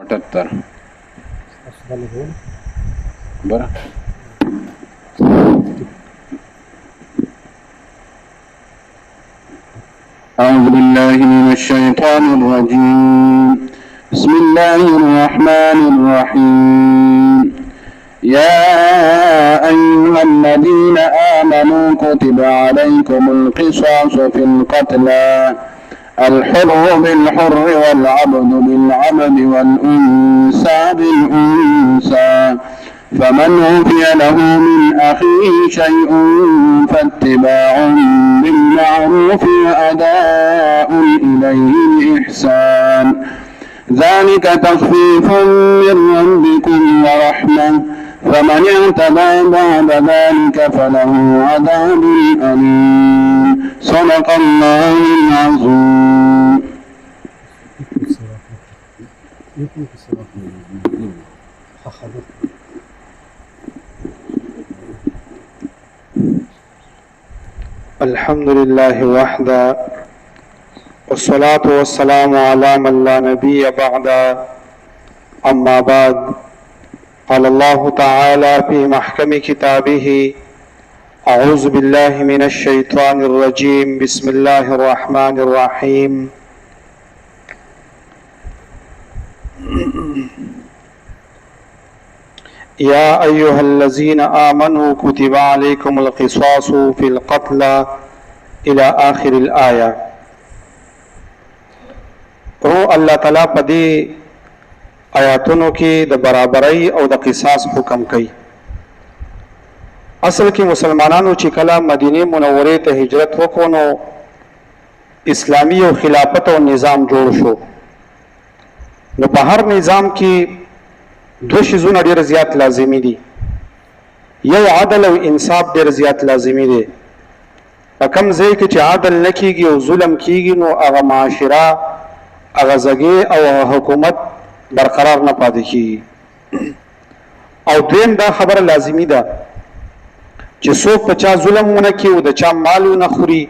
78 برا أعوذ بالله من الشيطان الرجيم بسم الله الرحمن الرحيم يا أيها الذين آمنوا كتب عليكم القصاص في القتلى الحر بالحر والعبد بالعبد والأنثى بالأنثى فمن عفي له من أخيه شيء فاتباع بالمعروف وأداء إليه بإحسان ذلك تخفيف من ربكم ورحمة فمن اعتدى بعد ذلك فله عذاب أليم صدق الله العظيم. الحمد لله وحده والصلاة والسلام على من لا نبي بعد أما بعد قال الله تعالى في محكم كتابه أعوذ بالله من الشيطان الرجيم بسم الله الرحمن الرحيم يا أيها الذين آمنوا كتب عليكم القصاص في القتلى إلى آخر الآية. الله تعالی په دې آیاتونو کې د برابرۍ او د قصاص حکم کوي. اصل کې مسلمانانو چې کله مدینه منورې ته هجرت وکړو نو اسلامی او خلافت او نظام جوړ شو. نو په هر نظام کې دو شیزونه ډیر زیات لازمی دي. یو عدل او انصاف ډیر زیات لازمی دي. په کوم ځای کې چې عدل نه کیږي او ظلم کیږي نو هغه معاشره هغه ځای او حکومت برقرار نه پاتې کیږي. او دویم دا خبره لازمی ده چې څوک په چا ظلم ونه کوي او د چا مال ونه خوري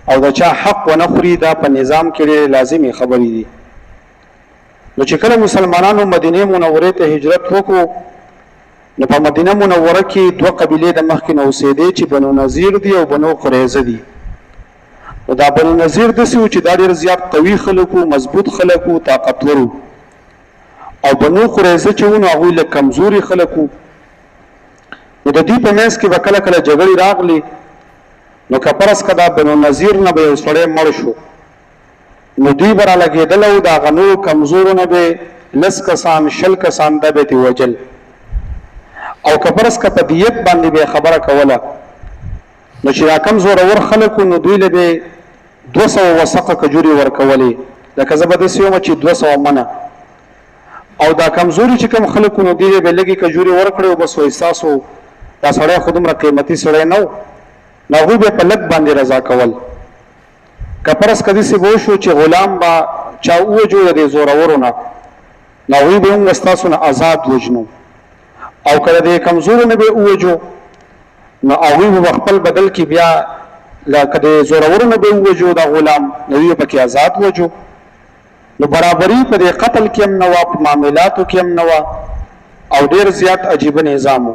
او د چا حق ونه خوري، دا په نظام کې لازمی خبرې دي. نو چې کله مسلمانانو مدینه منورې ته هجرت وکړو نو په مدینه منوره کې دوه قبیلې د مخکې نه اوسېدې چې بنو نذیر دي او بنو قریظه دي. نو دا بنو نذیر داسې وو چې دا ډېر زیات قوي خلک وو، مضبوط خلک وو، طاقتور وو. او بنو قریظه چې وو نو هغوی لږ کمزوري خلک وو. نو د دوی په منځ کې به کله کله جګړې راغلې نو که فرض که دا بنو نذیر نه به یو سړی مړ شو نو دوی به رالګېدل او د هغه نورو کمزورو نه به لس کسان شل کسان دا به ترې وجل. او که فرض که په دیت باندې به خبره کوله نو چې دا کم زورور خلک وو نو دوی له به 200 وثقه کجورې ورکولې. لکه زه به داسې وم چې 200 منه. او دا کمزوري چې کوم خلک وو نو دوی به لږې کجورې ورکړې او بس وایي ستاسو دا سړی خو دومره قیمتي سړی نه و، نو هغوی به په لږ باندې رضا کول. که فرض که داسې به وشو چې غلام به چا ووجو د دې زورورو نه نو هغوی به هم ستاسو نه آزاد وجنو. او که د کمزورو نه به ووجو نو هغوی به خپل بدل کې بیا لکه د زورورو نه به ووجو دا غلام نو دوی پکې آزاد وجو. نو برابري په دې قتل کې هم نه وه، په معاملاتو کې هم نه وه، او ډېر زیات عجیبه نظام و.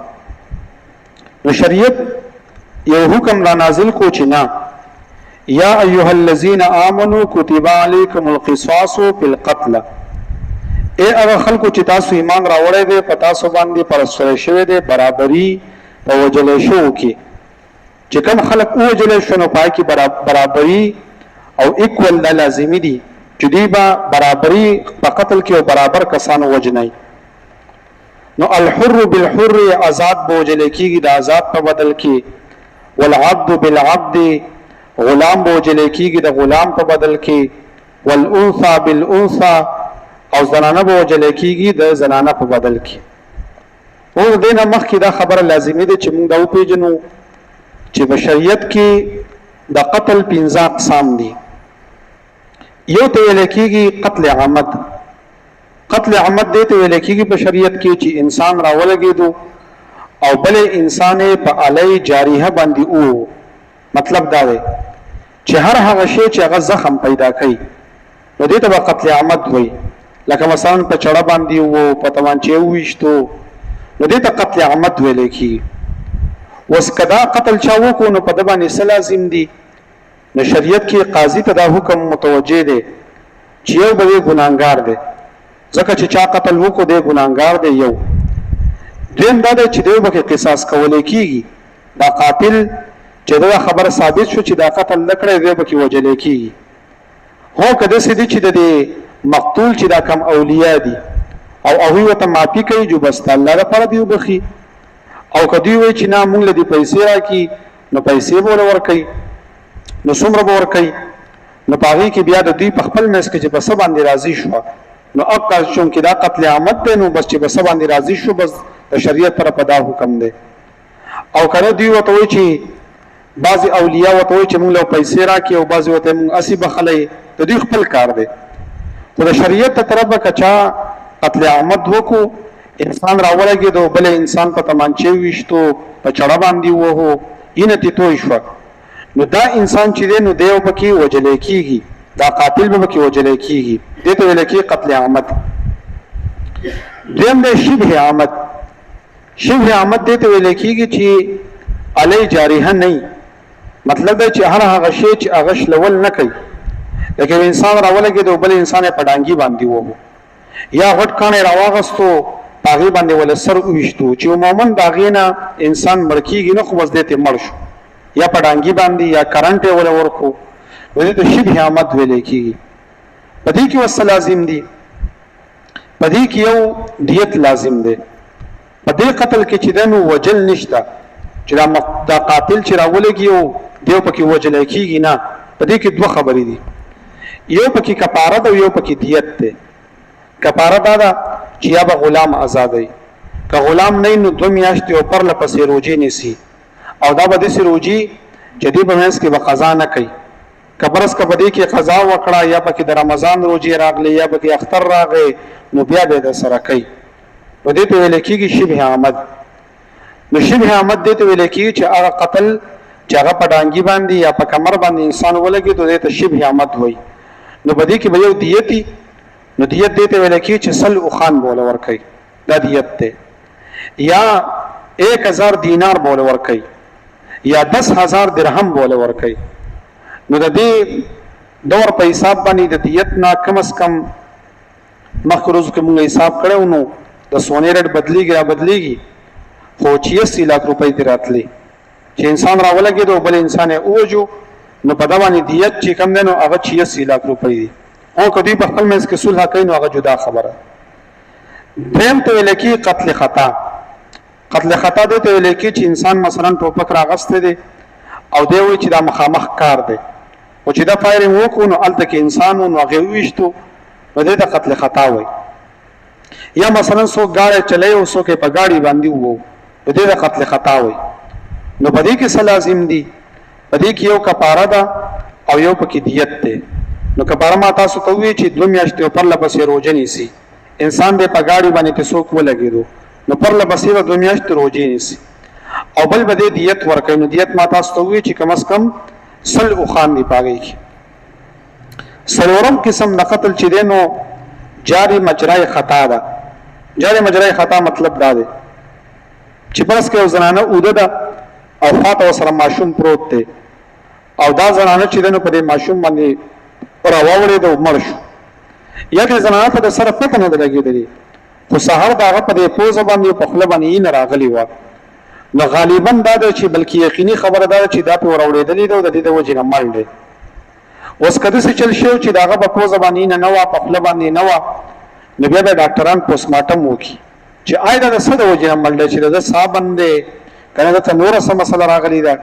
نو شریعت یو حکم را نازل کو چې نه، یا ایها الذین آمنوا کتب علیکم القصاص فی القتل. اے هغه خلکو چې تاسو ایمان راوړی دی په تاسو باندې پرستری شوی دی برابري په وجلی شو کې. چې کوم خلک ووجلی شو نو پای کې برابري او ایکول دا لازمي دي چې دوی به برابري په قتل کې او برابر کسانو وجنئ. نو الحر بالحر آزاد به وجلی کېږي د آزاد په بدل کې، والعبد بالعبد غلام به وجلی کېږي د غلام په بدل کې، والانثى بالانثى او زنانه به وجلی کېږي د زنانه په بدل کې. اوس دې نه مخکې دا خبره لازمي ده چې موږ دا وپېژنو چې په شریعت کې د قتل 15 اقسام دي. یو ته ویل کېږي قتل عمد. قتل عمد دې ته ویل کېږي په شریعت کې چې انسان راولګېدو او بل انسان په علی جاریه باندې او مطلب دا دی چې هر هغه شی چې هغه زخم پیدا کوي نو دې ته قتل عمد وایي. لکه مثلا په چړه باندې وو، په تمانچې وویشتو، نو دې ته قتل عمد ویل کېږي. اوس که دا قتل چا وکړو نو په ده باندې څه لازم دي؟ نو شریعت کې قاضي ته دا حکم متوجه دی چې یو به دی ګناهګار دی، ځکه چې چا قتل وکړو دی ګناهګار دی یو. دویم دا دی چې دی به قصاص کولی کېږي. دا قاتل چې دا خبره ثابت شو چې دا قتل نه کړی دی به کې وژلی کېږي. هو که داسې دي چې د دې مقتول چې دا کم اولیاء دي او هغوی ورته معافي کوي جو بس د الله لپاره دې وبخي، او که دوی وایي چې نه موږ له دې پیسې راکړي نو پیسې به ورله ورکوي. نو څومره به ورکوي؟ نو په هغې کې بیا د دوی په خپل منځ کې چې په څه باندې راضي شوه نو هغه چونکې دا قتل عمد دی نو بس چې په څه باندې راضي شو بس د شریعت طرفه دا حکم دی. او که نه دوی ورته وایي چې بعضې اولیاء ورته وایي چې موږ له پیسې راکړي او بعضې ورته موږ هسې بخلی، د دوی خپل کار دی. خو د شریعت ته طرفه که چا قتل عمد وکړو، انسان راولګېدو، بل انسان په تمانچې وویشتو، په چړه باندې ووهو، اینه تې توی شوه، نو دا انسان چې دی نو دی به پکې وژلی کېږي، دا قاتل به پکې وژلی کېږي. دې ته ویل کېږي قتل عمد. دویم دی شبه عمد. شبه عمد دې ته ویل کېږي چې علی جاریحه نه، مطلب دی چې هر هغه شی چې هغه شلول نه کوي. لکه انسان راولګېدو بل انسان یې په ډانګي باندې ووهو، یا غټ کاڼی راواغستو په هغې باندې ولې سر وویشتو چې عموما د هغې نه انسان مړ کېږي نه، خو بس دې ته مړ شو، یا په ډانګي باندې یا کرنټ یې ولې ورکړو، نو دې ته شبه عمد ویلی کېږي. په دې کې اوس څه لازم دي؟ په دې کې یو دیت لازم دی. په دې قتل کې چې دی نو وجل نشته چې دا قاتل چې راولګي او دی پکې وجلی کېږي، نه. په دې کې دوه خبرې دي، یو پکې کفاره ده او یو پکې دیت دی. کفاره دا ده چې یا به غلام آزادوي، که غلام نه نو 2 میاشتې او پرله پسې روجې نیسي، او دا به داسې روجې چې دې په منځ کې به قضا نه کوي. که برس که په دې کې قضا وکړه یا پکې د رمضان روجې راغلې یا پکې اختر راغی نو بیا به یې درسره کوي. نو دې ته ویل کېږي شبه عمد. نو شبه عمد دې ته ویل کېږي چې هغه قتل چې هغه په ډانګي باندې یا په کمر باندې انسان ولګېدو دې ته شبه عمد وایي. نو په دې کې به یو دیت وي، نو دیت دې ته ویل کېږي چې 100 اوښان به ورله ورکوي، دا دیت دی. یا 1000 دینار به ورله ورکوي، یا 10,000 درهم به ورله ورکوي. نو د دې دور په حساب باندې د دیت نه کم از کم مخکې ورځو کې موږ حساب کړی نو د سونې ریټ بدلېږي را بدلېږي، خو 86 लाख روپۍ ترې راتلې چې انسان راولګېدو بل انسان یې ووژو، نو په ده باندې دیت چې کوم دی نو هغه 86 लाख روپۍ دي. او که دوی په خپل منځ کې صلح کوي نو هغه جدا خبره. دریم ته ویل کېږي قتل خطا. قتل خطا دې ته ویل کېږي چې انسان مثلا ټوپک راغستی دی او دی وایي چې دا مخامخ کار دی، خو چې دا فایرنګ وکړو نو هلته کې انسان و نو هغې وویشتو، نو دې ته قتل خطا وایي. یا مثلا څوک ګاډی چلی او څوک یې په ګاډي باندې ووو، نو دې ته قتل خطا وایي. نو په دې کې څه لازم دي؟ په دې کې یو کفاره ده او یو پکې دیت دی. نو کفاره ما تاسو ته ووایي چې 2 میاشتې او پرله پسې روژه نیسي. انسان دې په ګاډي باندې ته څوک ولګېدو نو پرله پسې به 2 میاشتې روژې نیسي، او بل به دې دیت ورکوي. نو دیت ما تاسو ته ووایي چې کم از کم 100 اوښان دي په هغې کې. څلورم قسم د قتل چې دی نو جاري مجرای خطا ده. جاري مجرای خطا مطلب دا دی چې فرض کړه یو زنانه اوده ده او خواته ورسره ماشوم پروت دی، او دا زنانه چې دی نو په دې ماشوم باندې راواوړېده او مړ شو، یا دې زنانه ته د سره پته نه ده لګېدلې، خو سهار د هغه په دې پوزه باندې په خوله باندې یې نه راغلې وه، نو غالبا دا ده چې بلکې یقیني خبره دا ده چې دا پې وراوړېدلې ده او د دې د وجې نه مړ دی. اوس که داسې چل شوی چې د هغه په پوزه باندې نه وه، په خوله باندې نه وه، نو بیا به ډاکټران پوسټمارټم وکړي چې آیا دا د څه د وجې نه مړ دی، چې د ده ساه بند دی که نه دته نوره څه مسله راغلې ده.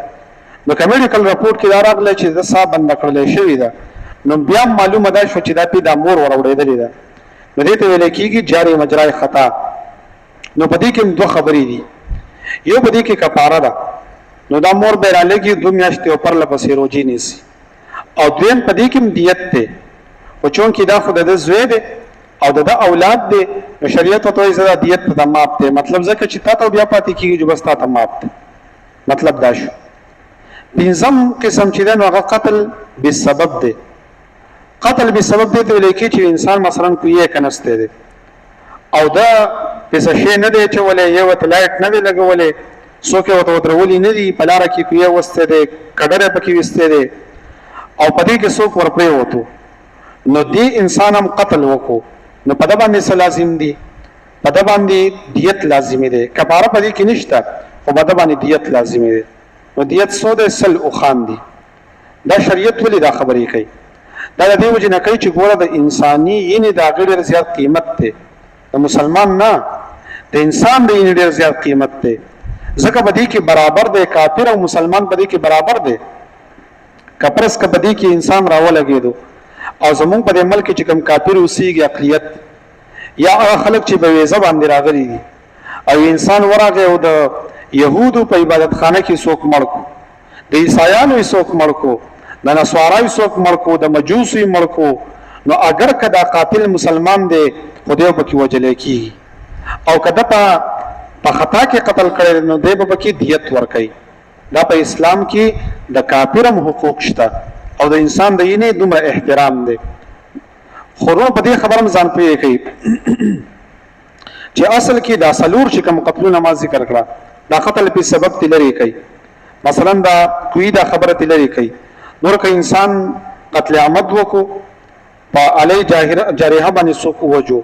نو که میډیکل رپورټ کې دا راغلی چې د ساه بنده کړلی شوې ده، نو بیا معلومه دا شوه چې دا پې دا مور وراوړېدلې ده. نو دې ته ویلی کېږي جاري مجرای خطا. نو په دې کې دوه خبرې دي، یو په دې کې کفاره ده، نو دا مور به رالېږي 2 میاشتې او پرله پسې روجې نیسي، او دویم په دې کې دیت دی، خو چونکې دا خو د ده زوی دی او د ده اولاد دی نو شریعت ورته وایي زه دا دیت ته معاف دی، مطلب ځکه چې تا ته بیا پاتې کېږي جو بس تا ته معاف دی، مطلب دا شو. پنځم قسم چې دی نو هغه قتل بسبب دی. قتل به سبب دی ته ویل کی چې انسان مثلا کوی کنسته دی او دا پس شي نه دی چې ولې یو ته لایټ نه دی لګولې څوک وته درولې نه دی په لار کې کوی وسته دی کډره پکې وسته دی او پدې کې څوک ورپرې وته نو دی انسان هم قتل وکړو نو په د باندې څه لازم دي په د باندې دیت لازمي دی کفاره پدې کې نشته خو په د باندې دیت لازمي دی نو دیت څو دی سل اوخان دي دا شریعت ولې دا خبرې کوي دا د دې وجه نه کوي چې ګوره د انساني یعنی دا ډېر زیات قیمت دی د مسلمان نه د انسان د یعنی ډېر زیات قیمت دی ځکه په دې کې برابر دی کافر او مسلمان په دې کې برابر دی کپرس که په دې کې انسان راولګېدو او زمونږ په دې ملک چې کوم کافر اوسېږي اقلیت یا هغه خلک چې په ویزه باندې راغلي دي او انسان ورغی او د یهودو په عبادت خانه کې څوک مړ کړو د عیسایانو یې څوک مړ کړو د نصارا یې څوک مړ کړو د مجوسو یې مړ کړو نو اگر که دا قاتل مسلمان دی خدای به پکې وجلی کېږي او که ده په خطا کې قتل کړی نو دی به پکې دیت ورکوي دا په اسلام کې د کافر هم حقوق شته او د انسان د یینې دومره احترام دی خو نو په دې خبره هم ځان پوهې کوي چې اصل کې دا څلور چې کوم قتلونه ما ذکر کړه دا قتل په سبب تی لري کوي مثلا دا کوي دا خبره تی لري کوي نور که انسان قتل عمد وکړو په علی جارحه باندې څوک ووجو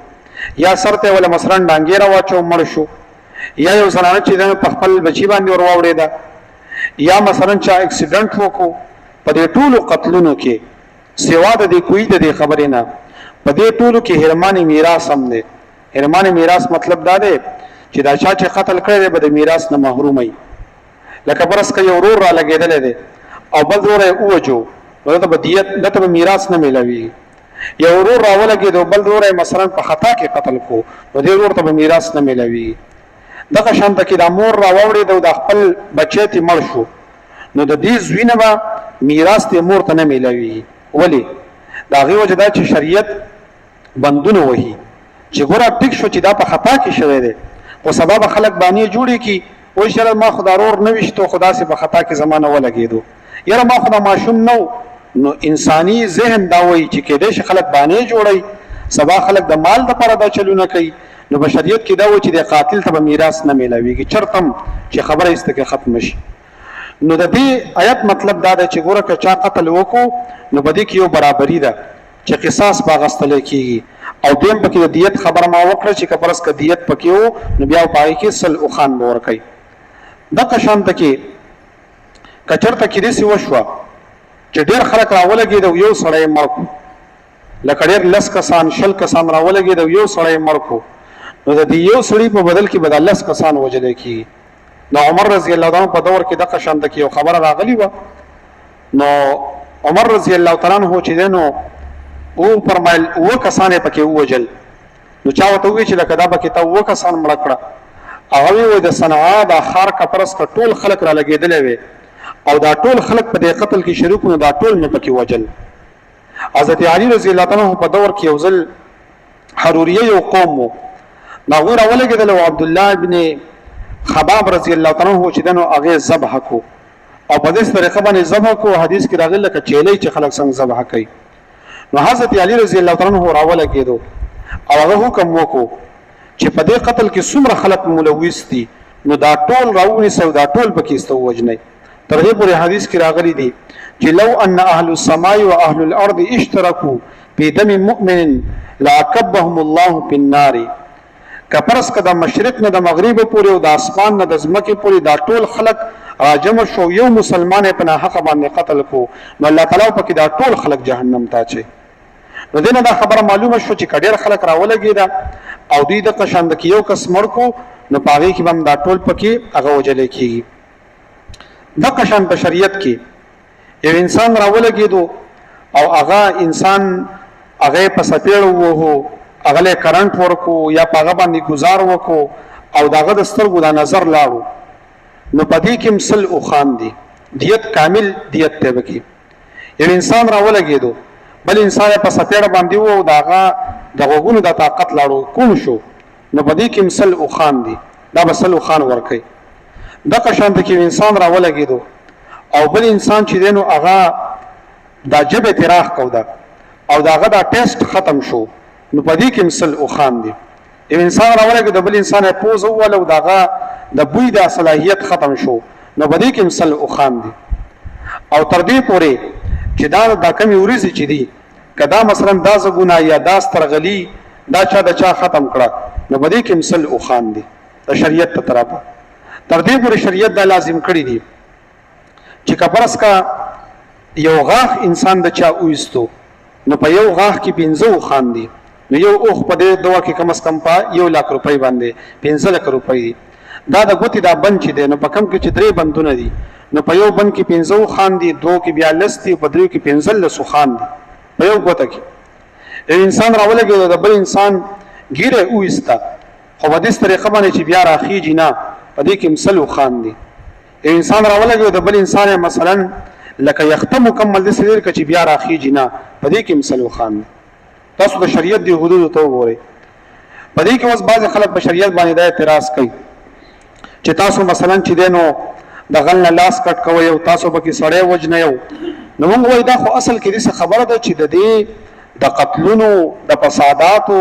یا سر ته ولا مثلا ډانګې راواچو مړ شو یا یو زنانه چې په خپل بچی باندې ور واوړېده یا مثلا چا اکسیډنټ وکړو په دې ټولو قتلونو کې سوا د دې کوي د دې خبرې نه په دې ټولو کې هرماني میراث هم دی هرماني میراث مطلب دا دی چې دا چا چې قتل کړی دی به د میراث نه محروم وي لکه برس که یو ورور را لګېدلی دی او بل ورور یې ووجو نو دته به دیت دته به میراث نه میلاویږي یو ورور را ولګېد او بل ورور یې مثلا په خطا کې قتل کړو نو دې ورور ته به میراث نه میلاویږي دغه شانته کې دا مور را واوړېد او د خپل بچی ته مړ شو نو د دې زوی نه به میراث ته مور ته نه میلاویږي ولې د هغې وجه دا چې شریعت بندونه وهي چې ګوره ټیک شو چې دا په خطا کې شوی دی خو سبا به خلک بانې جوړې کړي وایي شره ما خو دا ورور نه ویشتو خو داسې په خطا کې زما نه ولګېدو یاره ما خو دا ماشوم نه نو انساني ذهن دا وایي چې کېدای شي خلک بانې جوړوي سبا خلک د مال دپاره دا چلونه کوي نو په شریعت کې دا وایي چې د قاتل ته به میراث نه میلاویږي چرته چې خبره ایسته کې ختمه شي نو د دې آیت مطلب دا دی چې ګوره که چا قتل وکړو نو په دې کې یو برابري ده چې قصاص به اخیستلی کېږي او دویم پکې د دیت خبره ما وکړه چې که فرض که دیت پکې و نو بیا په هغې کې سل اوښان به ورکوي دغه شانته کې که چېرته کې داسې وشوه چې ډېر خلک راولګېد او یو سړی یې مړ کړو لکه ډېر 10 کسان 20 کسان راولګېد او یو سړی یې مړ کړو نو د دې یو سړي په بدل کې به دا 10 کسان وجلی کېږي د عمر رضی الله عنه په دور کې دغه شانته کې یو خبره راغلی وه نو عمر رضی الله تعالی عنه چې دی نو او فرمایل اوه کسان یې پکې ووجل نو چا ورته وویل چې لکه دا پکې ته اوه کسان مړه کړه هغه وویل د صنعا دا ښار کپرس که ټول خلک را لګېدلی وی او دا ټول خلک په دې قتل کې شریک نو دا ټول مې پکې وجل حضرت علي رضی الله عنه په دور کې یو ځل حروریه یو قوم و نو هغوی راولګېدل او عبدالله ابن خباب رضی الله عنه چې دی نو هغې ذبح کو او په داسې طریقه باندې ذبح کو حدیث کې راغلی لکه چیلی چې خلک څنګه ذبح کوي نو حضرت علي رضی الله عنه راولګېدو او هغه حکم وکړو چې په دې قتل کې څومره خلک ملوث دي نو دا ټول راونیسئ او دا ټول پکې ایسته ووژنئ تر دې پورې حدیث کې راغلی دي چې لو ان اهل السماء واهل الارض اشتركوا في دم مؤمن لعقبهم الله في النار کپرس که د مشرق نه د مغرب پورې او د اسمان نه د ځمکې پورې دا ټول خلک راجمع شو یو مسلمان یې په ناحقه باندې قتل کو نو الله تعالی پکې دا ټول خلک جهنم ته اچوي نو دې نه دا خبره معلومه شو چې که ډېر خلک راولګېده او دوی دغه شان د یو کس مړ کو نو په هغې کې به هم دا ټول پکې هغه وجلی کېږي دغه شان په شریعت کې یو انسان راولګېدو او هغه انسان هغه په سپېړ ووهو هغه له کرنټ ورکو یا په هغه باندې ګزار وکړو او د هغه د سترګو دا نظر لاړو نو په دې کې سل اوښان دي دیت کامل دیت دی پکې یو انسان راولګېدو بل انسان په سپېړه باندې و او د هغه د غوږونو د طاقت لاړو کوم شو نو په دې کې سل اوښان دي دا به سل اوښان ورکوي دغه شانته کې انسان راولګېدو او بل انسان چې دی نو هغه دا ژبه تې راښکوده او داغه دا ټیسټ ختم شو نو په دې کې مثل او خان دي یو انسان راولګي د بل انسان پوز اول او داغه د بوی د صلاحیت ختم شو نو په دې کې مثل او خان دي او تر دې پورې چې دا کمی ورزي چې دي کدا مثلا دا زګونه یا دا سترغلی دا چا ختم کړه نو په دې کې مثل او خان دي د شریعت په طرفه تر دې پورې شریعت دا لازم کړی دي چې کبرس کا یو غاښ انسان د چا وېستو نو په یو غاښ کې 15 خان دي نو یو اوخ په دې دوا کې کم از کم په 1 لک روپۍ باندې 15 لک روپۍ دي دا د ګوتې دا بند چې دی نو په کم کې چې 3 بندونه دي نو په یو بند کې 15 خان دي دوه کې 42 دي په درو کې 15 خان دي په یو ګوته کې یو انسان راولګي د بل انسان ګیره وېستا خو په دې طریقه باندې چې بیا راخیږي نه په دې کې مثل خان دي یو انسان راولګي د بل انسان مثلا لکه یخته مکمل د سریر کې چې بیا راخیږي نه په دې کې مثل خان دي تاسو د شریعت دی حدود ته وګورئ په دې کې اوس بعض خلک په شریعت باندې دا اعتراض کوي چې تاسو مثلا چې دینو د غل لاس کټ کوي او تاسو به کې سړی وجنه یو نو موږ وایو دا خو اصل کې دې خبره ده چې د دې د قتلونو د فساداتو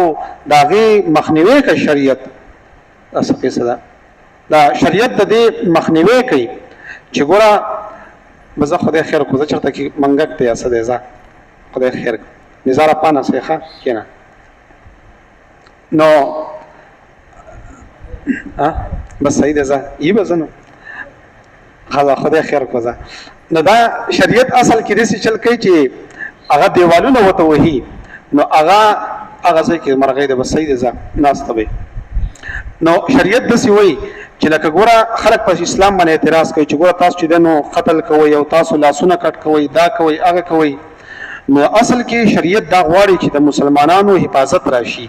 د غي مخنیوي کوي شریعت تاسو کې صدا دا شریعت د دې مخنیوي کوي چې ګوره مزه خدای خیر کو زه چرته کې منګک ته اسه ده خدای خیر نزار پانا سیخه کینا نو بس صحیح ده زه ای بزنو خدای خیر کو زه نو دا شریعت اصل کې دې چل کوي چې هغه دیوالونه وته وਹੀ نو هغه ځکه کې مرغې ده بس صحیح ده زه ناس ته نو شریعت د سی وای چې لکه ګوره خلک په اسلام باندې اعتراض کوي چې ګوره تاسو چې دنو قتل کوي او تاسو لاسونه کټ کوي دا کوي هغه کوي نو اصل کې شریعت دا غواړي چې د مسلمانانو حفاظت راشي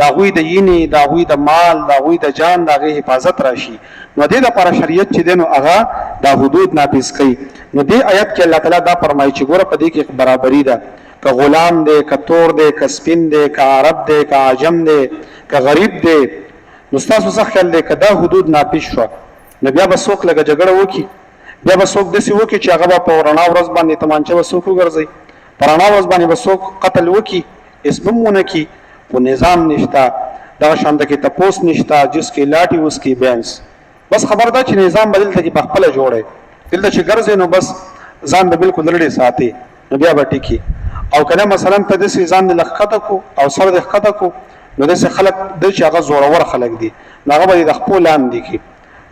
دا غوی د یینې دا غوی د مال دا غوی د جان دا غي حفاظت راشي نو دې لپاره شریعت چې دنو هغه دا حدود نافذ کوي نو دې آیت کې الله تعالی دا فرمایي چې ګوره په دې کې برابرۍ ده که غلام دی که تور دی که سپین دی که عرب دی که عجم دی که غریب دی نو تاسو څه خیال دی که دا حدود نافذ شو نو بیا به څوک لږه جګړه وکړي بیا به څوک داسې وکړي چې هغه به په رڼا ورځ باندې تمانچه به څوک وګرځي پرانا ورځ باندې به څوک قتل وکړي اسمونه کې خو نظام نشته دغه شانته کې تپوس نشته جس کې لاټي اوس کې بینس بس خبر ده چې نظام بدلته کې په خپل جوړه دلته چې ګرځي نو بس ځان به بالکل لړې ساتي نو بیا به ټیکی او کله مثلا ته د ځان لخته کو او سر د خطه کو نو د خلک د چې هغه زورور خلک دي هغه به د خپل لاندې کې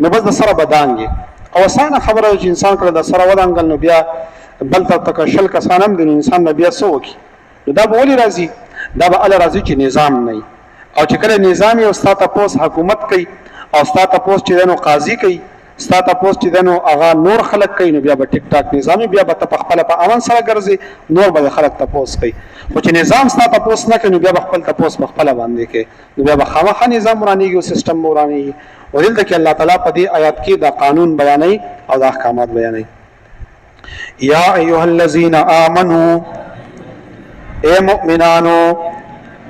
نو بس د سره بدانګي او اسانه خبره چې انسان کړه د سره ودانګل نو بیا بل ته شل کسان هم د انسان بیا سوکي دا به ولې راځي دا به ال راځي چې نظام نه او چې کله نظام او ستاته پوس حکومت کوي او ستاته پوس چې دنو قاضي کوي ستاته پوس چې دنو هغه نور خلک کوي نو بیا به ټیک ټاک نظام بیا به په خپل په امن سره ګرځي نور به خلک ته پوس کوي خو چې نظام ستاته پوس نه کوي نو بیا به خپل ته پوس خپل باندې کوي نو بیا به خامخا نظام ورانیږي او سیستم ورانیږي ودلته کې الله تعالی په دې آیات کې دا قانون بیانوي او د احکامات بیانوي یا ایها الذین آمنوا اے مؤمنانو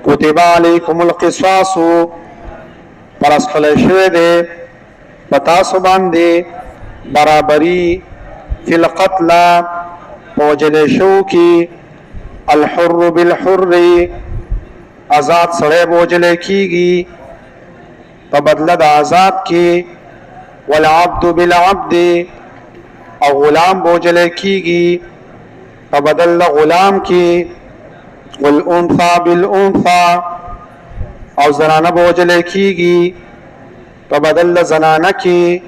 کتب علیکم القصاص پرس خلی شوه دے پتاسو باندے برابری فی القتل پوجل شو کی الحر بالحر آزاد سڑے بوجل کی گی پبدل دا آزاد کی والعبد بالعبد او غلام بوجل کی گی پبدل غلام کی والانثى بالانثى او زنانه بوجل کیږي په بدل زنانه کې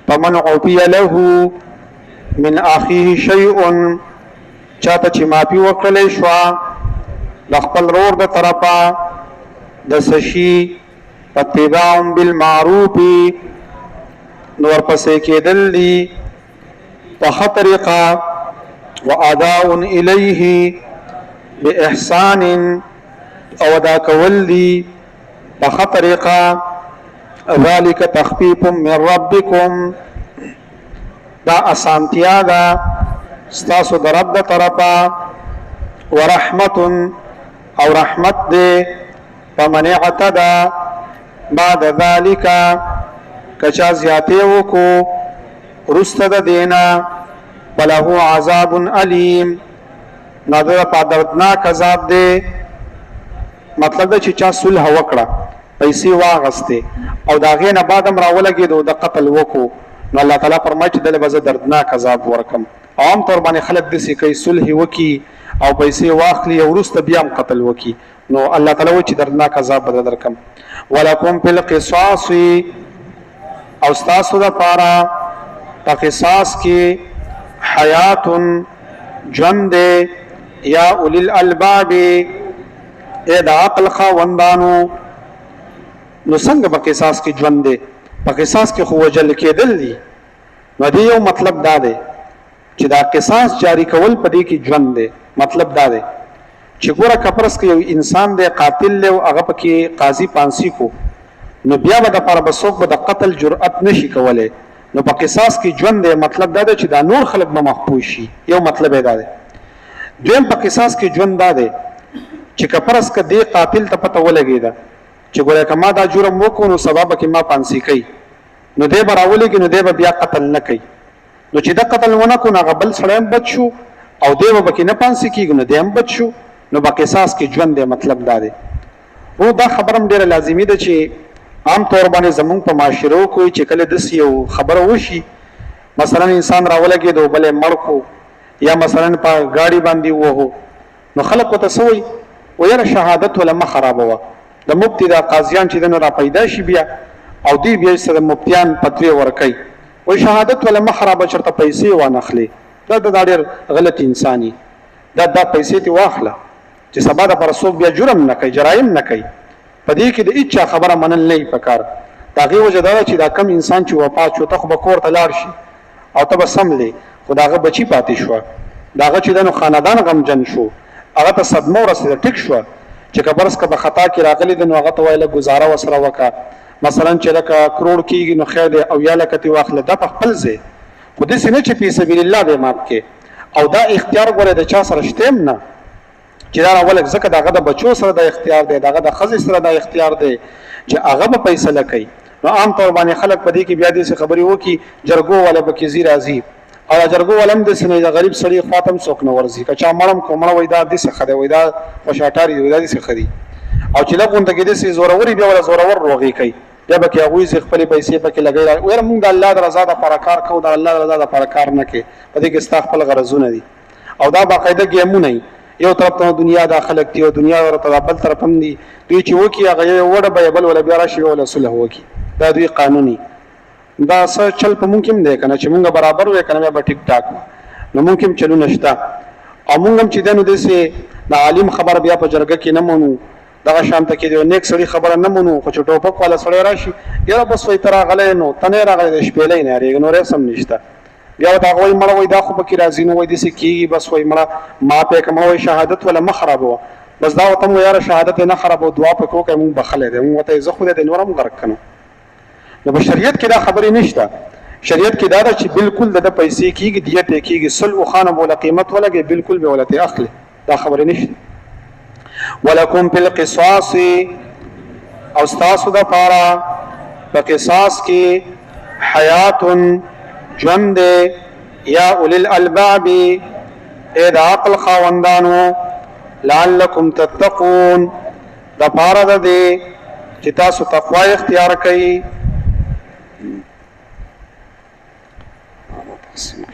فمن عفي له من اخيه شيء چاته چې معافي وکړلې شو د خپل رور د طرفه د سشي اتباع بالمعروف نور پسې کېدل دي په طریقه واداء الیه باحسان او دا کول دی په طریقه ذلك تخفیف من ربکم دا اسانتیا دا ستاسو در رب دا طرفا ورحمت او رحمت دی فمن اعتدى بعد ذلك کچا زیاته وکو رست د دینا فله عذاب علیم نو دا په دردناک عذاب دی. مطلب دا چې چا صلح وکړه، پیسې واغستې او د هغې نه بعد هم راولګېدو د قتل وکړو، نو الله تعالی فرمایي چې دله به زه دردناک عذاب ورکم. عام طور باندې خلک داسې کوي صلح وکړي او پیسې واخلي او وروسته بیا هم قتل وکړي، نو الله تعالی وایي چې دردناک عذاب به درکم. ولکم فی القصاص، او ستاسو دپاره په قصاص کې حیات ژوند دی، یا اولی الالباب ای د عقل خاوندانو. نو څنګه په قصاص کې ژوند دی؟ په قصاص کې خو وجل کېدل دي. نو دې یو مطلب دا دی چې دا قصاص جاری کول په دې کې ژوند دی. مطلب دا دی چې ګوره کپرس کې یو انسان دی قاتل دی او هغه پکې قاضي پانسی کو، نو بیا به دپاره به څوک به د قتل جرأت نشي کولی. نو په قصاص کې ژوند دی، مطلب دا دی چې دا نور خلک به محفوظ شي. یو مطلب یې دا دی. دویم په قصاص کې ژوند دا دی چې کپرس که دې قاتل ته پته ولګېده چې ګوره که ما دا جرم وکړو نو سبا به کې ما پانسی کوي، نو دی به راولېږي، نو دی به بیا قتل نه کوي. نو چې دا قتل ونه کړو نو هغه بل سړی هم بد شو او دی به پکې نه پانسی کېږي، نو دی هم بد شو. نو په قصاص کې ژوند دی، مطلب دا دی. او دا خبره هم ډېره لازمي ده چې عام طور باندې زمونږ په معاشرو کې چې کله داسې یو خبره وشي، مثلا انسان راولګېد او بل یې مړ کړو، یا مثلا په ګاډي باندې ووهو، نو خلک ورته څه وایي؟ ویره شهادت ولا مه خرابوه. د مفتي دا قاضیان چې دنه را پیدا شي بیا او دی بیا سره مفتیان فتوی ورکوي، وایي شهادت ولا مه خرابه، چېرته پیسې وانخلې. دا ډېر غلط انساني. دا پیسې دې واخله چې سبا دپاره څوک بیا جرم نه کوي، جرایم نه کوي. په دې کې د هېچا خبره منل نه وي پکار. د هغې وجه دا ده چې دا کم انسان چې وفات شو، ته خو به کور ته لاړ شي او ته به سملې، خو د هغه بچي پاتې شوه، د هغه چې د نو خاندان غمجن شو، هغه ته صدمه ورسېده. ټیک شوه چې که فرض که په خطا کې راغلی دی، نو هغه ته وایي لږ ګزاره ورسره وکړه، مثلا چې لکه کروړ کېږي نو خیر دی، او یا لکه ترې واخله. دا په خپل ځای، خو داسې نه چې فی سبیل الله به مات کې. او دا اختیار ګوره د چا سره شته هم نه چې دا راولک، ځکه د هغه د بچو سره دا اختیار دی، د هغه د ښځې سره دا اختیار دی چې هغه به فیصله کوي. نو عام طور باندې خلک په دې کې بیا داسې خبرې وکړي جرګو والا به کې ځي راځي، او دا جرګو والا هم داسې نه د غریب سړي خوا ته هم څوک نه ورځي. که چا مړ هم کړو، مړه وایي دا داسې ښه دی، وایي دا خوشاټاري دی، وایي دا داسې ښه دي. او چې لږ غونډه کې داسې زوروري بیا ولا زورور روغې کوي، بیا به کې هغوی زه خپلې پیسې پکې لګوي. ویره مونږ د الله د رضا دپاره کار کوو، د الله د رضا دپاره کار نه کوې، په دې کې ستا خپل غرضونه دي. او دا باقاعده ګیمونه وي، یو طرف ته دنیا دا خلک دي او دنیا ورته بل طرف هم دي. دوی چې وکړي هغه یو وډه به بل ولا بیا راشي ولا صلح وکړي، دا دوی قانوني. دا څه چل په مونږ کې هم دی که نه چې مونږ برابر وی که نه بیا به ټیک ټاک وو. نو مونږ کې هم چلونه شته، او مونږ هم چې دی نو داسې د عالم خبره بیا په جرګه کې نه منو، دغه شان ته کې د نیک سړي خبره نه منو. خو چې ټوپک والا سړی راشي، یاره بس وایي ته راغلی نو ته نه یې راغلی، د شپېلۍ نه یارېږي، نور هېڅ هم نشته. بیا ورته هغه وایي مړه وایي دا خو پکې راځي، نو وایي داسې کېږي، بس وایي مړه معاف یې کړه، وایي شهادت ولا مه خرابوه. بس دا ورته مو یاره شهادت یې نه خرابوه، دعا پکې وکړئ، مونږ بخلی دی، مونږ ورته زه خو دی نور هم غرق که نه. نو په شریعت کې دا خبرې نشته. شریعت کې دا ده چې بالکل د ده پیسې کېږي، دیت یې کېږي، سل خانه به وله قیمت ولګي، بالکل به وله ترې اخلي. دا خبرې نشته. ولکم فی القصاص، او ستاسو دپاره په قصاص کې حیات ژوند دی، یا اولی الالباب ای د عقل خاوندانو، لعلکم تتقون دپاره د دې چې تاسو تقوا اختیار کړئ. Sim,